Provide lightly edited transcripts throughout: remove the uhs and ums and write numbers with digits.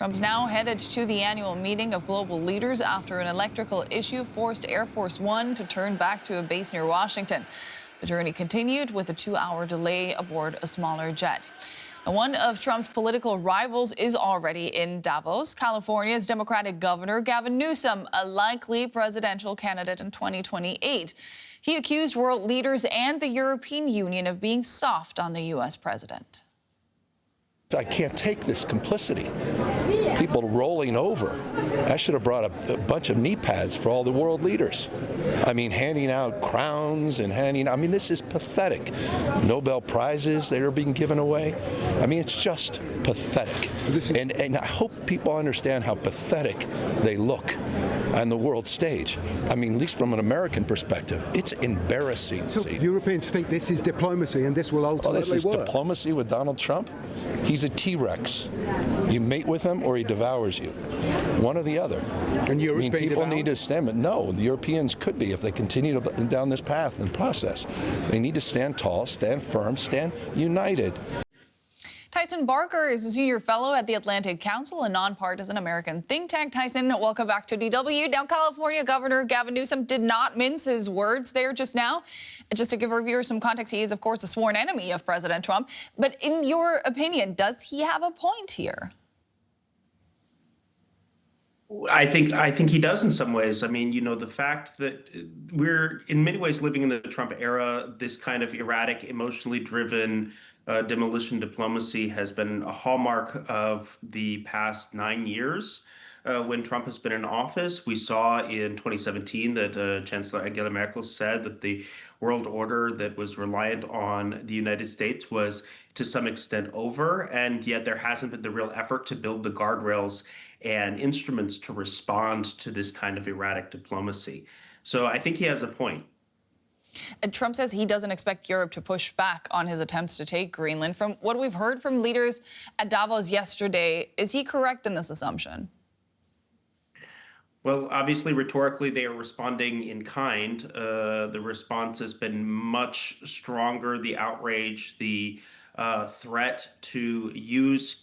Trump's now headed to the annual meeting of global leaders after an electrical issue forced Air Force One to turn back to a base near Washington. The journey continued with a 2-hour delay aboard a smaller jet. Now, one of Trump's political rivals is already in Davos. California's Democratic Governor Gavin Newsom, a likely presidential candidate in 2028. He accused world leaders and the European Union of being soft on the U.S. president. I can't take this complicity. People rolling over. I should have brought a bunch of knee pads for all the world leaders. I mean, handing out crowns and this is pathetic. Nobel Prizes that are being given away. I mean, it's just pathetic. And I hope people understand how pathetic they look on the world stage. I mean, at least from an American perspective, it's embarrassing. So Europeans think this is diplomacy and this will ultimately this is work. Diplomacy with Donald Trump? He's a T-Rex. You mate with him or he devours you. One or the other. And people need to stand, but no, the Europeans could be if they continue down this path and process. They need to stand tall, stand firm, stand united. Tyson Barker is a senior fellow at the Atlantic Council, a nonpartisan American think tank. Tyson, welcome back to DW. Now, California Governor Gavin Newsom did not mince his words there just now. Just to give our viewers some context, he is, of course, a sworn enemy of President Trump. But in your opinion, does he have a point here? I think he does in some ways. I mean, the fact that we're in many ways living in the Trump era, this kind of erratic, emotionally driven demolition diplomacy has been a hallmark of the past 9 years. When Trump has been in office, we saw in 2017 that Chancellor Angela Merkel said that the world order that was reliant on the United States was to some extent over, and yet there hasn't been the real effort to build the guardrails and instruments to respond to this kind of erratic diplomacy. So I think he has a point. And Trump says he doesn't expect Europe to push back on his attempts to take Greenland. From what we've heard from leaders at Davos yesterday, is he correct in this assumption? Well, obviously, rhetorically, they are responding in kind. The response has been much stronger. The outrage, the threat to use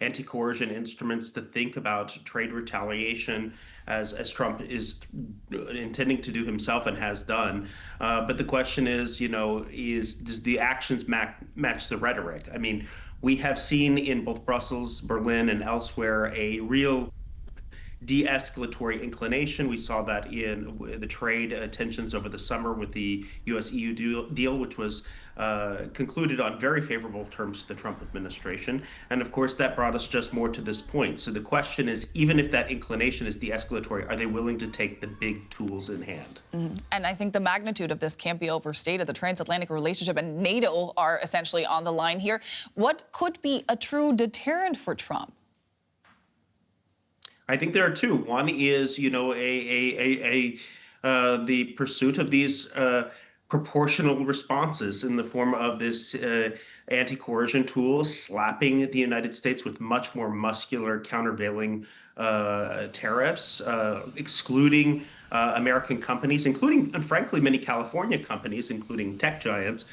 anti-coercion instruments to think about trade retaliation, as Trump is intending to do himself and has done. But the question is, does the actions match the rhetoric? I mean, we have seen in both Brussels, Berlin, and elsewhere a real de-escalatory inclination. We saw that in the trade tensions over the summer with the U.S.-EU deal, which was concluded on very favorable terms to the Trump administration. And of course, that brought us just more to this point. So the question is, even if that inclination is de-escalatory, are they willing to take the big tools in hand? Mm-hmm. And I think the magnitude of this can't be overstated. The transatlantic relationship and NATO are essentially on the line here. What could be a true deterrent for Trump? I think there are two. One is, the pursuit of these proportional responses in the form of this anti-coercion tool, slapping the United States with much more muscular countervailing tariffs, excluding American companies, including, and frankly, many California companies, including tech giants,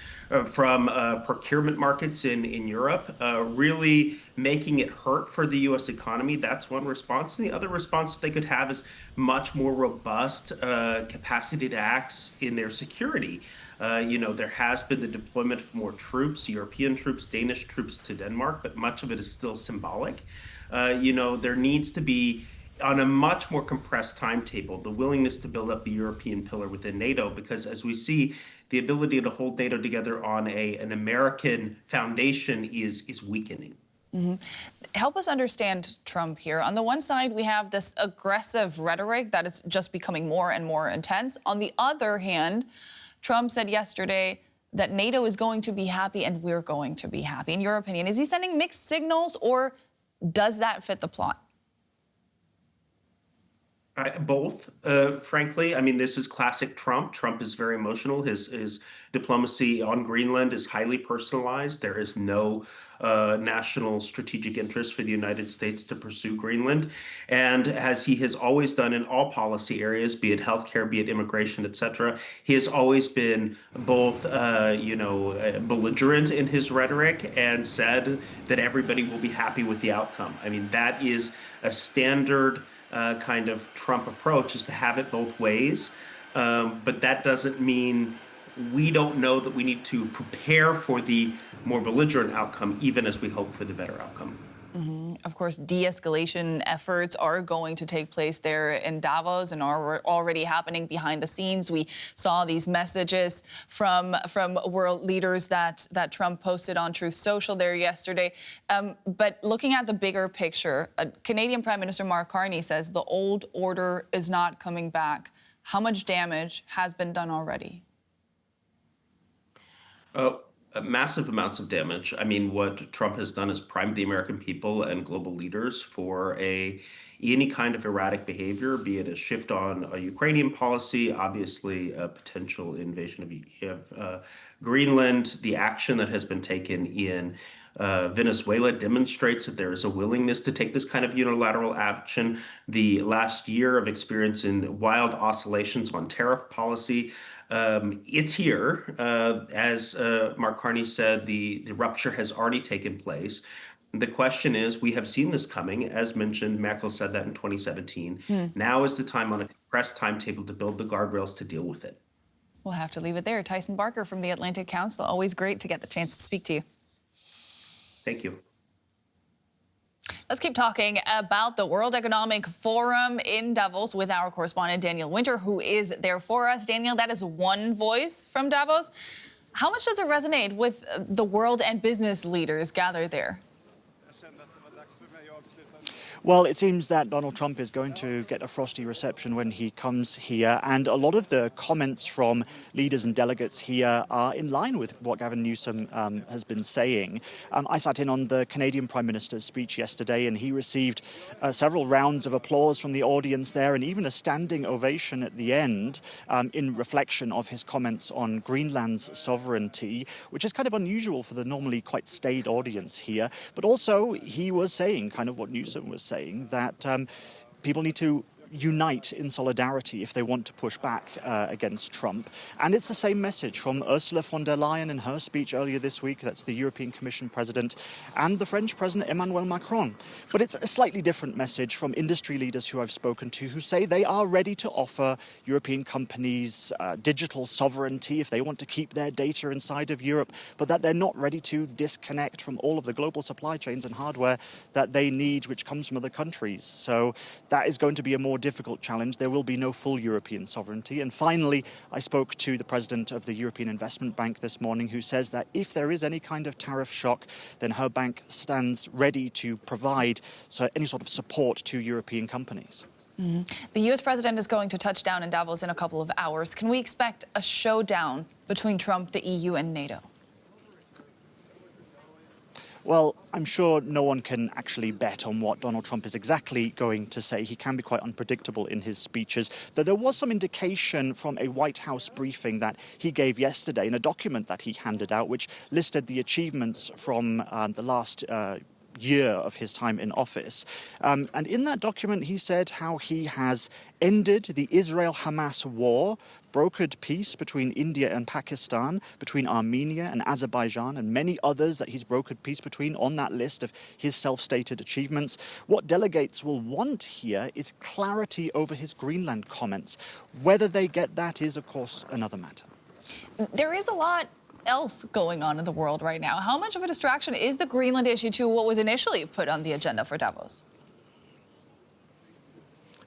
from procurement markets in Europe, really making it hurt for the U.S. economy. That's one response. And the other response that they could have is much more robust capacity to act in their security. There has been the deployment of more troops, European troops, Danish troops to Denmark, but much of it is still symbolic. There needs to be, on a much more compressed timetable, the willingness to build up the European pillar within NATO, because as we see, the ability to hold NATO together on an American foundation is weakening. Mm-hmm. Help us understand Trump here. On the one side, we have this aggressive rhetoric that is just becoming more and more intense. On the other hand, Trump said yesterday that NATO is going to be happy and we're going to be happy. In your opinion, is he sending mixed signals, or does that fit the plot? Both, frankly. I mean, this is classic Trump. Trump is very emotional. His diplomacy on Greenland is highly personalized. There is no national strategic interest for the United States to pursue Greenland. And as he has always done in all policy areas, be it healthcare, be it immigration, etc., he has always been both, belligerent in his rhetoric and said that everybody will be happy with the outcome. I mean, that is a standard kind of Trump approach, is to have it both ways. But that doesn't mean we don't know that we need to prepare for the more belligerent outcome, even as we hope for the better outcome. Of course, de-escalation efforts are going to take place there in Davos and are already happening behind the scenes. We saw these messages from world leaders that Trump posted on Truth Social there yesterday. But looking at the bigger picture, Canadian Prime Minister Mark Carney says the old order is not coming back. How much damage has been done already? Massive amounts of damage. I mean, what Trump has done is primed the American people and global leaders for any kind of erratic behavior, be it a shift on a Ukrainian policy, obviously a potential invasion of Greenland. The action that has been taken in Venezuela demonstrates that there is a willingness to take this kind of unilateral action. The last year of experience in wild oscillations on tariff policy, it's here. As Mark Carney said, the rupture has already taken place. The question is, we have seen this coming. As mentioned, Merkel said that in 2017. Now is the time on a compressed timetable to build the guardrails to deal with it. We'll have to leave it there. Tyson Barker from the Atlantic Council. Always great to get the chance to speak to you. Thank you. Let's keep talking about the World Economic Forum in Davos with our correspondent, Daniel Winter, who is there for us. Daniel, that is one voice from Davos. How much does it resonate with the world and business leaders gathered there? Well, it seems that Donald Trump is going to get a frosty reception when he comes here, and a lot of the comments from leaders and delegates here are in line with what Gavin Newsom has been saying. I sat in on the Canadian Prime Minister's speech yesterday, and he received several rounds of applause from the audience there, and even a standing ovation at the end in reflection of his comments on Greenland's sovereignty, which is kind of unusual for the normally quite staid audience here. But also, he was saying kind of what Newsom was saying, that people need to unite in solidarity if they want to push back against Trump. And it's the same message from Ursula von der Leyen in her speech earlier this week. That's the European Commission President, and the French President Emmanuel Macron. But it's a slightly different message from industry leaders who I've spoken to, who say they are ready to offer European companies digital sovereignty if they want to keep their data inside of Europe, but that they're not ready to disconnect from all of the global supply chains and hardware that they need, which comes from other countries. So that is going to be a more difficult challenge. There will be no full European sovereignty. And finally, I spoke to the president of the European Investment Bank this morning, who says that if there is any kind of tariff shock, then her bank stands ready to provide any sort of support to European companies. The U.S. president is going to touch down in Davos in a couple of hours. Can we expect a showdown between Trump, the EU, and NATO? Well, I'm sure no one can actually bet on what Donald Trump is exactly going to say. He can be quite unpredictable in his speeches. Though there was some indication from a White House briefing that he gave yesterday in a document that he handed out, which listed the achievements from the last year of his time in office. And in that document, he said how he has ended the Israel-Hamas war, brokered peace between India and Pakistan, between Armenia and Azerbaijan, and many others that he's brokered peace between on that list of his self-stated achievements. What delegates will want here is clarity over his Greenland comments. Whether they get that is, of course, another matter. There is a lot else going on in the world right now. How much of a distraction is the Greenland issue to what was initially put on the agenda for Davos?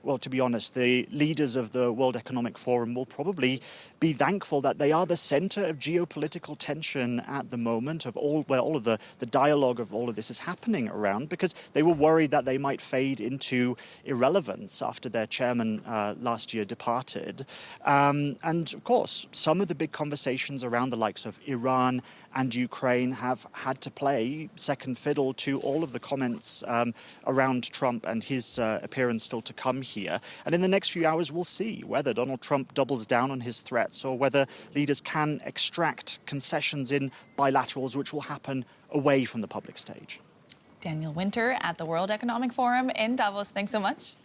Well, to be honest, the leaders of the World Economic Forum will probably be thankful that they are the center of geopolitical tension at the moment, of where all of the dialogue of all of this is happening around, because they were worried that they might fade into irrelevance after their chairman last year departed. And of course, some of the big conversations around the likes of Iran and Ukraine have had to play second fiddle to all of the comments around Trump and his appearance still to come here. And in the next few hours, we'll see whether Donald Trump doubles down on his threats or whether leaders can extract concessions in bilaterals, which will happen away from the public stage. Daniel Winter at the World Economic Forum in Davos. Thanks so much.